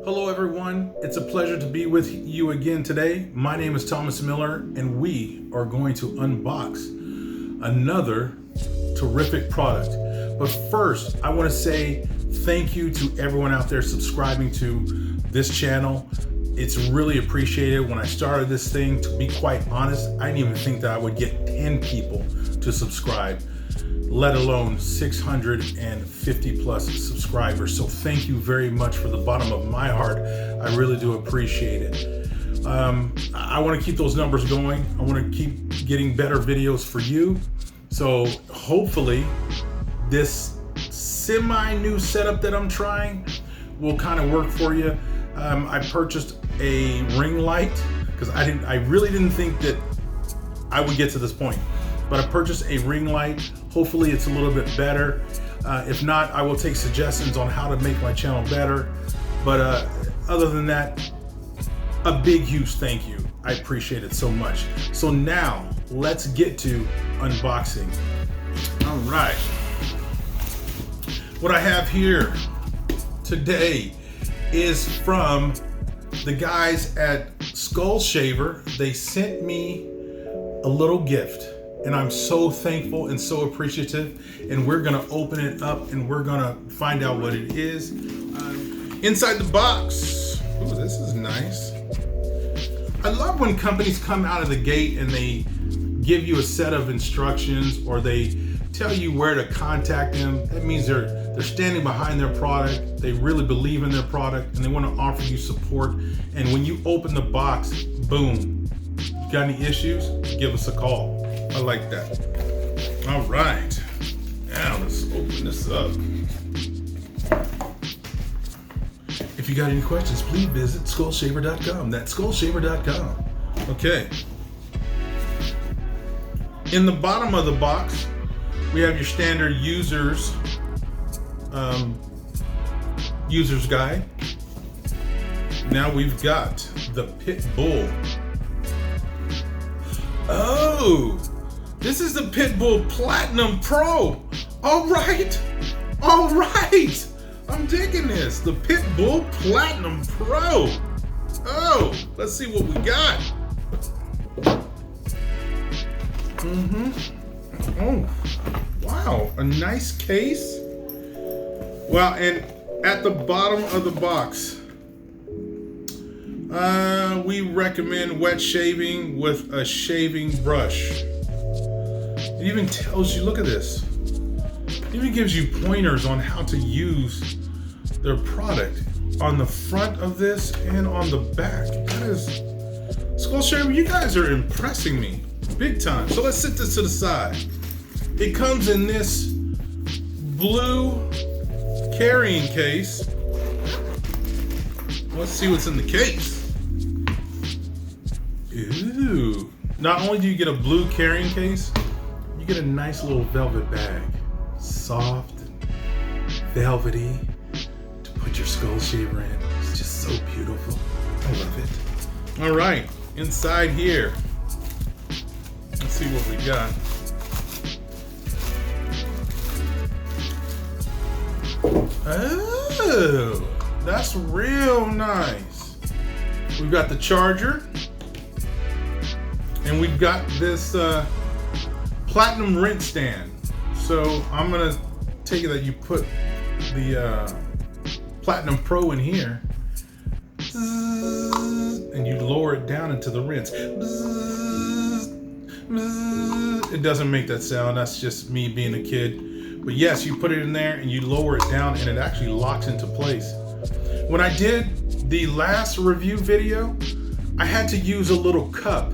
Hello everyone, it's a pleasure to be with you again today. My name is Thomas Miller and we are going to unbox another terrific product. But first, I want to say thank you to everyone out there subscribing to this channel. It's really appreciated. When I started this thing, to be quite honest, I didn't even think that I would get 10 people to subscribe, let alone 650 plus subscribers. So thank you very much from the bottom of my heart. I really do appreciate it. I want to keep those numbers going. I want to keep getting better videos for you. So hopefully this semi-new setup that I'm trying will kind of work for you. I purchased a ring light because I really didn't think that I would get to this point. But I purchased a ring light. Hopefully it's a little bit better. If not, I will take suggestions on how to make my channel better. But other than that, a big, huge thank you. I appreciate it so much. So now let's get to unboxing. All right. What I have here today is from the guys at Skull Shaver. They sent me a little gift. And I'm so thankful and so appreciative. And we're gonna open it up and we're gonna find out what it is. Inside the box, ooh, this is nice. I love when companies come out of the gate and they give you a set of instructions or they tell you where to contact them. That means they're standing behind their product. They really believe in their product and they wanna offer you support. And when you open the box, boom, got any issues? Give us a call. I like that. All right, now let's open this up. If you got any questions, please visit skullshaver.com. That's skullshaver.com. Okay. In the bottom of the box, we have your standard user's guide. Now we've got the PitBull. Oh, this is the PitBull Platinum Pro. All right. I'm digging this. The PitBull Platinum Pro. Oh, let's see what we got. Oh, wow, a nice case. Wow, and at the bottom of the box, we recommend wet shaving with a shaving brush. It even tells you, look at this. It even gives you pointers on how to use their product on the front of this and on the back. That is, Skull Shaver, you guys are impressing me big time. So let's set this to the side. It comes in this blue carrying case. Let's see what's in the case. Ooh. Not only do you get a blue carrying case, you get a nice little velvet bag. Soft and velvety to put your Skull Shaver in. It's just so beautiful. I love it. All right, inside here, let's see what we got. Oh, that's real nice. We've got the charger. And we've got this platinum rinse stand. So I'm gonna take it that you put the Platinum Pro in here, and you lower it down into the rinse. It doesn't make that sound. That's just me being a kid. But yes, you put it in there and you lower it down, and it actually locks into place. When I did the last review video, I had to use a little cup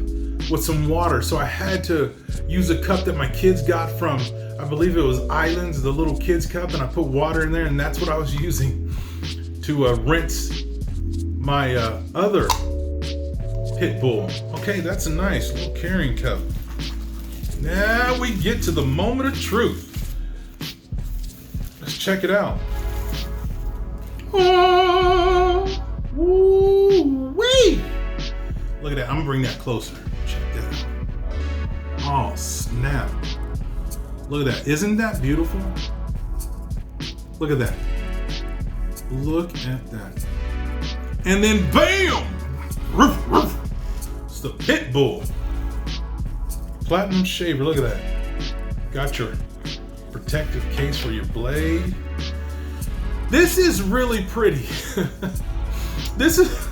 with some water. So I had to use a cup that my kids got from, I believe it was Islands, the little kids cup, and I put water in there, and that's what I was using to rinse my other PitBull. Okay, that's a nice little carrying cup. Now we get to the moment of truth. Let's check it out. Oh, woo-wee. Look at that, I'm gonna bring that closer. Check that out. Oh, snap. Look at that. Isn't that beautiful? Look at that. Look at that. And then bam! Roof, roof. It's the PitBull Platinum Shaver. Look at that. Got your protective case for your blade. This is really pretty. This is,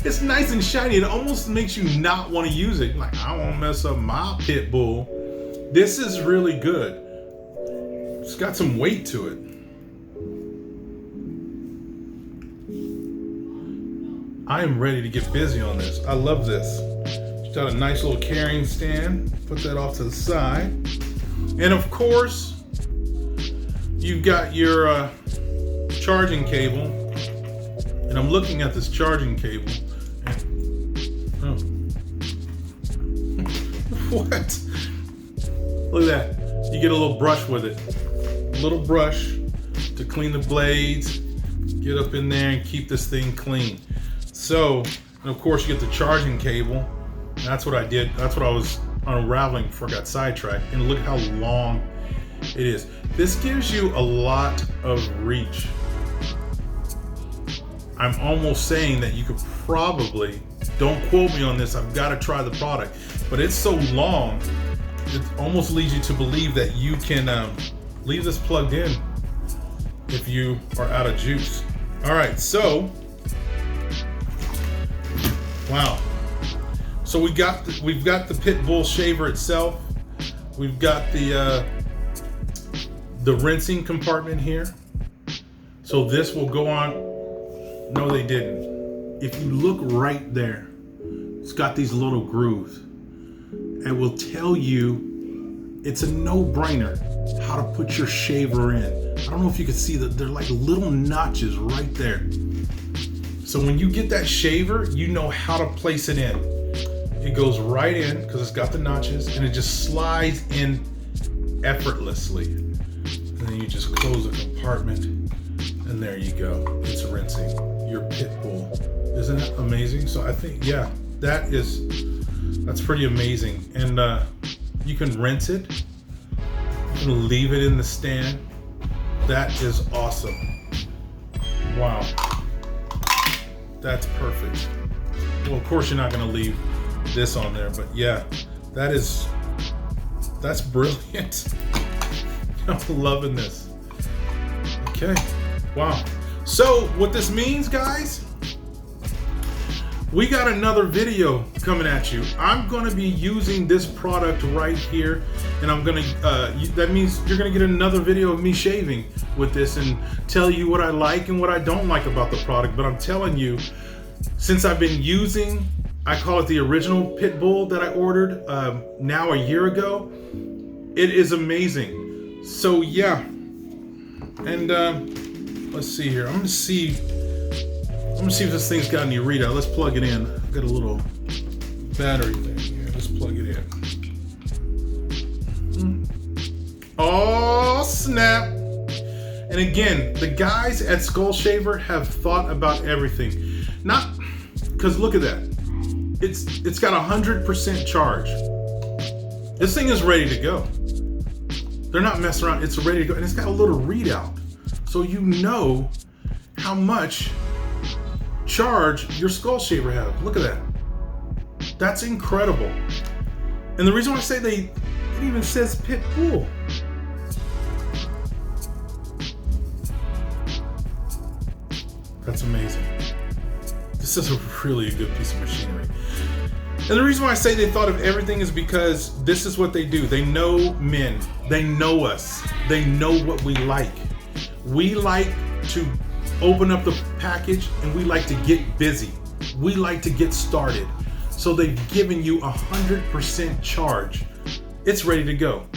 it's nice and shiny. It almost makes you not want to use it. Like, I don't want to mess up my PitBull. This is really good. It's got some weight to it. I am ready to get busy on this. I love this. It's got a nice little carrying stand. Put that off to the side. And of course, you've got your charging cable. And I'm looking at this charging cable. And, oh. What? Look at that. You get a little brush with it. A little brush to clean the blades. Get up in there and keep this thing clean. So, and of course you get the charging cable. That's what I did. That's what I was unraveling before I got sidetracked. And look how long it is. This gives you a lot of reach. I'm almost saying that you could probably, don't quote me on this, I've got to try the product, but it's so long, it almost leads you to believe that you can leave this plugged in if you are out of juice. All right, so, wow. So we've got the PitBull shaver itself. We've got the rinsing compartment here. So this will go on. No, they didn't. If you look right there, it's got these little grooves. It will tell you it's a no-brainer how to put your shaver in. I don't know if you can see that they're like little notches right there. So when you get that shaver, you know how to place it in. It goes right in because it's got the notches and it just slides in effortlessly. And then you just close the compartment and there you go. It's rinsing your PitBull. Isn't that amazing? So I think, yeah, that's pretty amazing. And you can rinse it. You can leave it in the stand. That is awesome. Wow. That's perfect. Well, of course you're not gonna leave this on there, but yeah, that's brilliant. I'm loving this. Okay, wow. So what this means, guys, we got another video coming at you. I'm gonna be using this product right here, and I'm gonna, that means you're gonna get another video of me shaving with this and tell you what I like and what I don't like about the product. But I'm telling you, since I've been using, I call it the original PitBull that I ordered now a year ago, it is amazing. So yeah, and let's see here. I'm gonna see if this thing's got any readout. Let's plug it in. I've got a little battery thing here. Let's plug it in. Oh snap! And again, the guys at Skull Shaver have thought about everything. Not because look at that. It's got 100% charge. This thing is ready to go. They're not messing around. It's ready to go, and it's got a little readout, so you know how much charge your Skull Shaver has. Look at that. That's incredible. And the reason why I say it even says PitBull. That's amazing. This is a really good piece of machinery. And the reason why I say they thought of everything is because this is what they do. They know men. They know us. They know what we like. We like to open up the package and we like to get busy. We like to get started. So they've given you 100% charge. It's ready to go.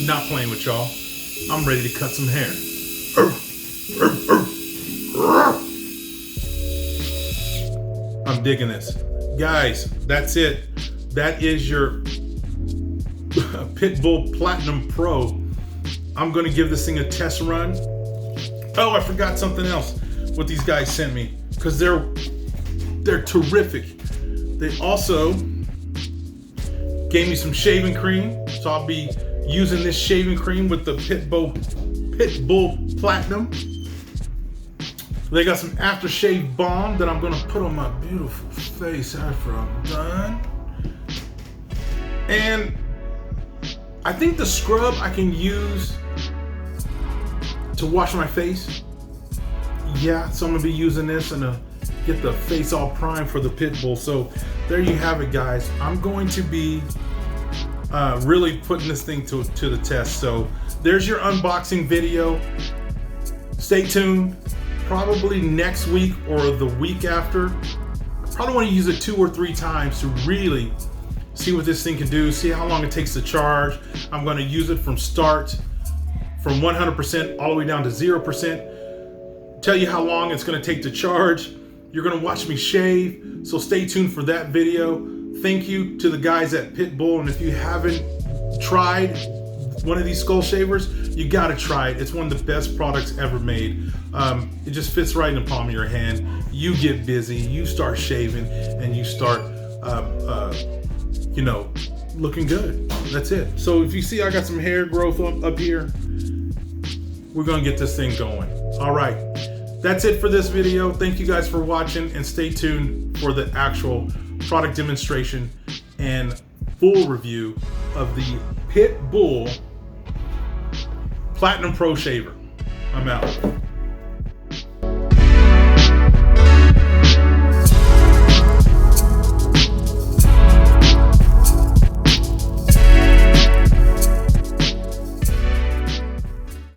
Not playing with y'all. I'm ready to cut some hair. I'm digging this. Guys, that's it. That is your PitBull Platinum Pro. I'm gonna give this thing a test run. Oh, I forgot something else. What these guys sent me, because they're terrific. They also gave me some shaving cream, so I'll be using this shaving cream with the PitBull PitBull Platinum. They got some aftershave balm that I'm gonna put on my beautiful face after I'm done. And I think the scrub I can use to wash my face. Yeah, so I'm gonna be using this and get the face all primed for the PitBull. So there you have it, guys. I'm going to be really putting this thing to the test. So there's your unboxing video. Stay tuned. Probably next week or the week after. I probably want to use it 2 or 3 times to really see what this thing can do, see how long it takes to charge. I'm going to use it from start, from 100% all the way down to 0%. Tell you how long it's going to take to charge. You're going to watch me shave, so stay tuned for that video. Thank you to the guys at PitBull, and if you haven't tried one of these skull shavers, you gotta try it. It's one of the best products ever made. It just fits right in the palm of your hand. You get busy, you start shaving, and you start, looking good. That's it. So if you see I got some hair growth up here, we're gonna get this thing going. All right, that's it for this video. Thank you guys for watching, and stay tuned for the actual product demonstration and full review of the PitBull Platinum Pro Shaver. I'm out.